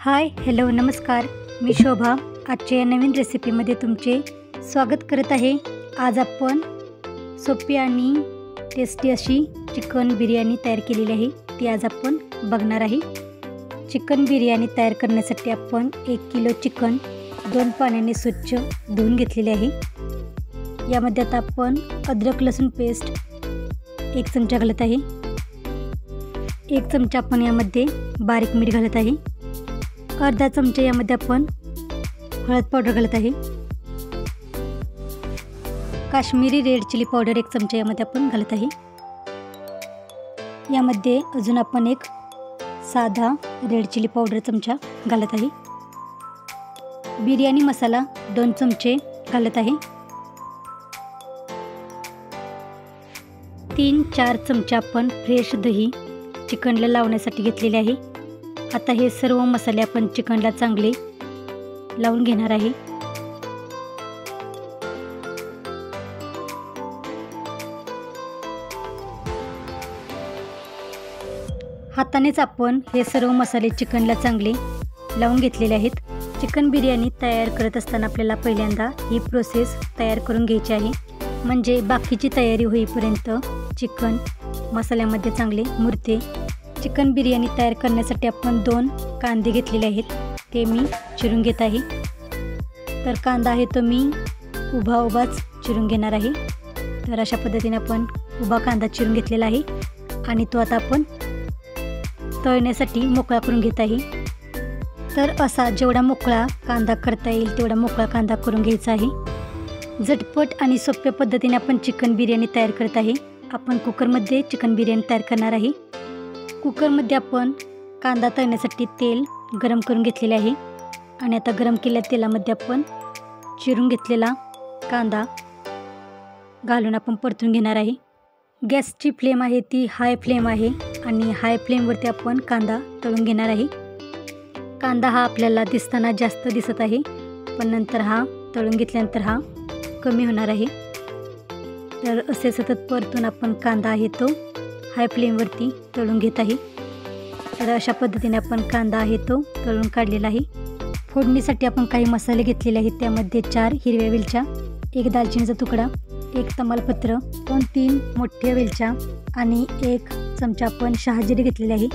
Hi hello नमस्कार, मी शोभा आजच्या या नवीन रेसिपीमध्ये तुमचे स्वागत करत आहे। आज आपण सोपी आणि टेस्टी अशी चिकन बिर्याणी तयार केलेली आहे, ती आज आपण बघणार आहे। चिकन बिर्याणी तयार करण्यासाठी आपण 1 किलो चिकन 2 पाण्याने स्वच्छ धुवून घेतलेले आहे। यामध्ये आता आपण अद्रक लसूण पेस्ट 1 चमचा घालत आहे। 1 चमचा आपण यामध्ये बारीक मीठ घालत आहे। अर्धा चमचा यामध्ये आपण हळद पावडर घालत आहे। काश्मीरी रेड चिली पावडर 1 चमचा यामध्ये आपण घालत आहे। यामध्ये अजून आपण एक साधा रेड चिली पावडर चमचा घालत आहे। बिर्याणी मसाला 2 चमचे घालत आहे। 3-4 चमचा आपण फ्रेश दही चिकनला लावण्यासाठी घेतलेले आहे। आता हे सर्व मसाले आपण चिकनला चांगले लावून घेणार आहे। हातानेच आपण हे सर्व मसाले चिकनला चांगले लावून घेतलेले आहेत। चिकन बिर्याणी तयार करत असताना आपल्याला पहिल्यांदा ही प्रोसेस तयार करून घ्यायची आहे, म्हणजे बाकीची तयारी होईपर्यंत चिकन मसाल्यामध्ये चांगले मुरते। चिकन बिर्याणी तयार करण्यासाठी आपण 2 कांदे घेतलेले आहेत, ते मी चिरून घेत आहे। तर कांदा आहे तो मी उभाच चिरून घेणार आहे। तर अशा पद्धतीने आपण उभा कांदा चिरून घेतलेला आहे आणि तो आता आपण तळण्यासाठी मोकळा करून घेत आहे। तर असा जेवढा मोकळा कांदा करता येईल तेवढा मोकळा कांदा करून घ्यायचा आहे। झटपट आणि सोप्या पद्धतीने आपण चिकन बिर्याणी तयार करत आहे। आपण कुकरमध्ये चिकन बिर्याणी तयार करणार आहे। कुकरमध्ये आपण कांदा तळण्यासाठी तेल गरम करून घेतलेले आहे आणि आता गरम केलेल्या तेलामध्ये आपण चिरून घेतलेला कांदा घालून आपण परतून घेणार आहे। गॅसची फ्लेम आहे ती हाय फ्लेम आहे आणि हाय फ्लेमवरती आपण कांदा तळून घेणार आहे। कांदा हा आपल्याला दिसताना जास्त दिसत आहे, पण नंतर हा तळून घेतल्यानंतर हा कमी होणार आहे। तर असे सतत परतून आपण कांदा आहे तो हाय फ्लेमवरती तळून घेत आहे। तर अशा पद्धतीने आपण कांदा आहे तो तळून काढलेला आहे। फोडणीसाठी आपण काही मसाले घेतलेले आहेत, त्यामध्ये 4 हिरव्या वेलच्या, 1 दालचिनीचा तुकडा, 1 तमालपत्र, 2-3 मोठ्या वेलच्या आणि 1 चमचा आपण शहाजिरे घेतलेले आहे।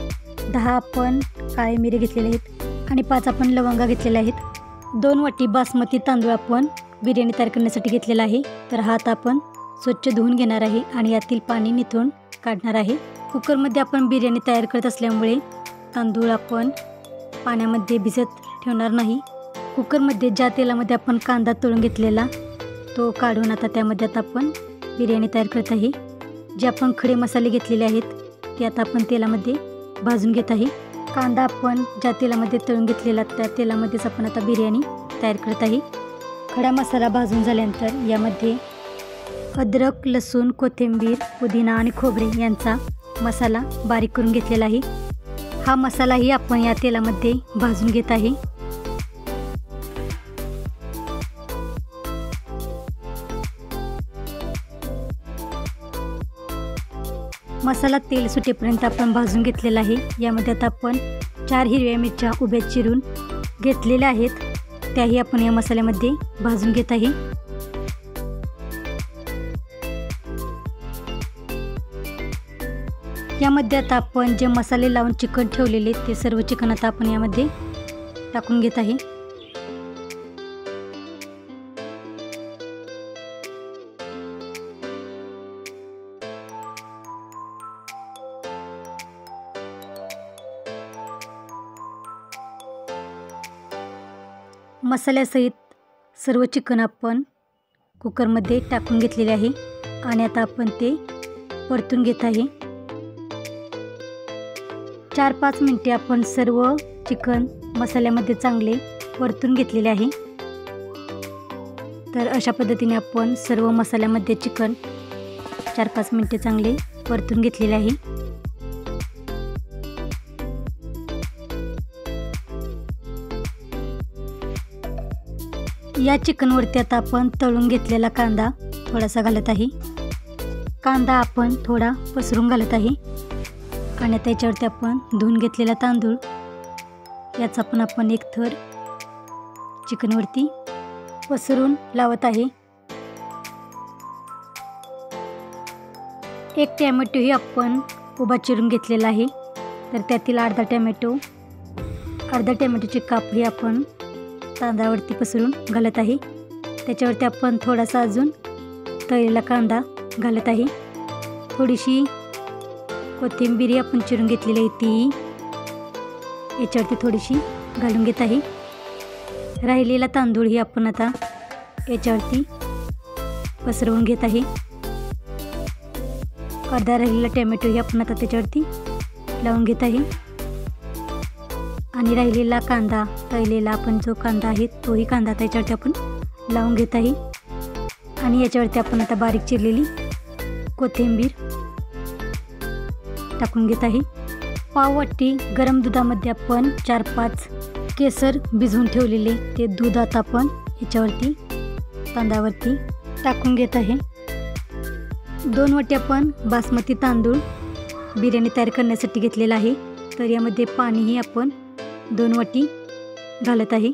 10 आपण काळे मिरे घेतलेले आहेत आणि 5 आपण लवंगा घेतलेल्या आहेत। 2 वाटी बासमती तांदूळ आपण बिर्याणी तयार करण्यासाठी घेतलेला आहे। तर हा आता आपण स्वच्छ धुवून घेणार आहे आणि यातील पाणी निथळून काढणार आहे। कुकरमध्ये आपण बिर्याणी तयार करत असल्यामुळे तांदूळ आपण पाण्यामध्ये भिजत ठेवणार नाही। कुकरमध्ये ज्या तेलामध्ये आपण कांदा तळून घेतलेला तो काढून आता त्यामध्ये आता आपण बिर्याणी तयार करत आहे। जे आपण खडे मसाले घेतलेले आहेत ते आता आपण तेलामध्ये भाजून घेत आहे। कांदा आपण ज्या तेलामध्ये तळून घेतलेला त्या तेलामध्येच आपण आता बिर्याणी तयार करत आहे। खडा मसाला भाजून झाल्यानंतर यामध्ये अद्रक, लसूण, कोथिंबीर, पुदिना आणि खोबरे यांचा मसाला बारीक करून घेतलेला आहे। हा मसालाही आपण या तेलामध्ये भाजून घेत आहे। मसाला तेल सुटेपर्यंत आपण भाजून घेतलेला आहे। यामध्ये आता आपण 4 हिरव्या मिरच्या उभ्या चिरून घेतलेल्या आहेत, त्याही आपण या मसाल्यामध्ये भाजून घेत आहे। यामध्ये आता आपण जे मसाले लावून चिकन ठेवलेले ते सर्व चिकन आता आपण यामध्ये टाकून घेत आहे। मसाल्यासहित सर्व चिकन आपण कुकरमध्ये टाकून घेतलेले आहे आणि आता आपण ते परतून घेत आहे। 4-5 मिनिटे आपण सर्व चिकन मसाल्यामध्ये चांगले परतून घेतलेले आहे। तर अशा पद्धतीने आपण सर्व मसाल्यामध्ये चिकन 4-5 मिनिटे चांगले परतून घेतलेले आहे। या चिकनवरती आता आपण तळून घेतलेला कांदा थोडासा घालत आहे। कांदा आपण थोडा पसरून घालत आहे आणि त्याच्यावरती आपण धुवून घेतलेला तांदूळ याचा पण आपण एक थर चिकनवरती पसरून लावत आहे। एक टॅमॅटोही आपण उभा चिरून घेतलेला आहे, तर त्यातील अर्धा टॅमॅटोचे कापही आपण तांदळावरती पसरून घालत आहे। त्याच्यावरती आपण थोडासा अजून तळलेला कांदा घालत आहे। थोडीशी कोथिंबीर आपण चिरून घेतलेली आहे ती याच्यावरती थोडीशी घालून घेत आहे। राहिलेला तांदूळही आपण आता याच्यावरती पसरवून घेत आहे। अर्धा राहिलेला टॅमॅटोही आपण आता त्याच्यावरती लावून घेत आहे आणि राहिलेला कांदा तळलेला आपण जो कांदा आहे तोही कांदा त्याच्यावरती आपण लावून घेत आहे आणि याच्यावरती आपण आता बारीक चिरलेली कोथिंबीर टाकून घेत आहे। पाववाटी गरम दुधामध्ये आपण 4-5 केसर भिजवून ठेवलेले ते दूध आता आपण याच्यावरती तांदळावरती टाकून घेत आहे। 2 वाटी आपण बासमती तांदूळ बिर्याणी तयार करण्यासाठी घेतलेला आहे, तर यामध्ये पाणीही आपण 2 वाटी घालत आहे।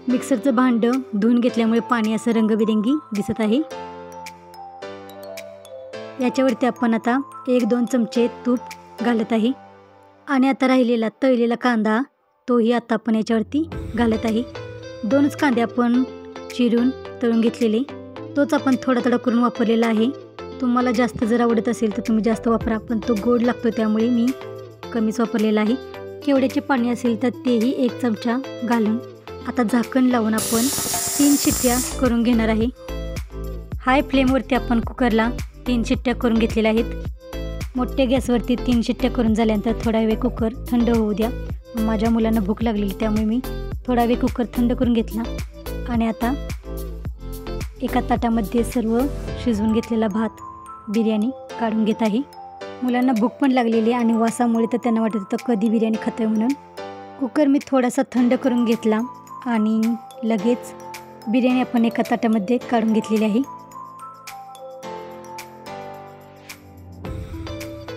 मिक्सरचं भांडं धुवून घेतल्यामुळे पाणी असं रंगबिरंगी दिसत आहे। याच्यावरती आपण आता 1-2 चमचे तूप घालत आहे आणि आता राहिलेला तळलेला कांदा तोही आता आपण याच्यावरती घालत आहे। 2च कांदे आपण चिरून तळून घेतलेले, तोच आपण थोडा थोडा करून वापरलेला आहे। तुम्हाला जास्त जर आवडत असेल तर तुम्ही जास्त वापरा, पण तो गोड लागतो त्यामुळे मी कमीच वापरलेला आहे। केवड्याचे पाणी असेल तर तेही 1 चमचा घालून आता झाकण लावून आपण 3 शिट्ट्या करून घेणार आहे। हाय फ्लेमवरती आपण कुकरला 3 शिट्ट्या करून घेतलेल्या आहेत। मोठ्या गॅसवरती 3 शिट्ट्या करून झाल्यानंतर थोडा वेळ कुकर थंड होऊ द्या। माझ्या मुलांना भूक लागलेली त्यामुळे मी थोडा वेळ कुकर थंड करून घेतला आणि आता एका ताटामध्ये सर्व शिजवून घेतलेला भात बिर्याणी काढून घेत आहे। मुलांना भूक पण लागलेली आणि वासामुळे तर त्यांना वाटत होतं कधी बिर्याणी खातोय म्हणून। कुकर मी थोडासा थंड करून घेतला आणि लगेच बिर्याणी आपण एका ताटामध्ये काढून घेतलेली आहे।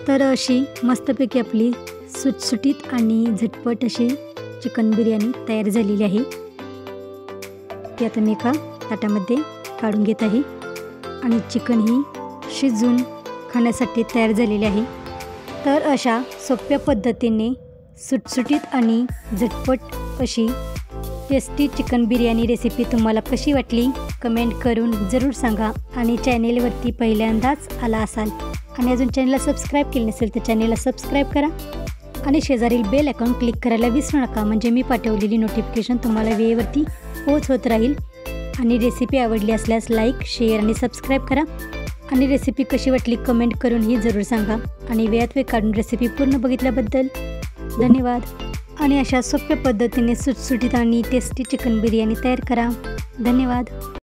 तर अशी मस्तपैकी आपली सुटसुटीत आणि झटपट अशी चिकन बिर्याणी तयार झालेली आहे। ती आता मी एका ताटामध्ये काढून घेत आहे आणि चिकन ही शिजून खाण्यासाठी तयार झालेली आहे। तर अशा सोप्या पद्धतीने सुटसुटीत आणि झटपट अशी टेस्टी चिकन बिर्याणी रेसिपी तुम्हाला कशी वाटली कमेंट करून ज़रूर सांगा आणि चॅनेलवरती पहिल्यांदाच आला असाल आणि अजून चॅनलला सबस्क्राईब केले नसेल तर चॅनलला सबस्क्राईब करा आणि शेजारील बेल आयकॉन क्लिक करायला विसरू नका, म्हणजे मी पाठवलेली नोटिफिकेशन तुम्हाला वेळेवरती पोहोचत राहील। आणि रेसिपी आवडली असल्यास लाईक शेअर आणि सबस्क्राईब करा आणि रेसिपी कशी वाटली कमेंट करूनही जरूर सांगा आणि वेळात वेळ काढून रेसिपी पूर्ण बघितल्याबद्दल धन्यवाद। आणि अशा सोप्या पद्धतीने सुटसुटीत आणि टेस्टी चिकन बिर्याणी तयार करा। धन्यवाद।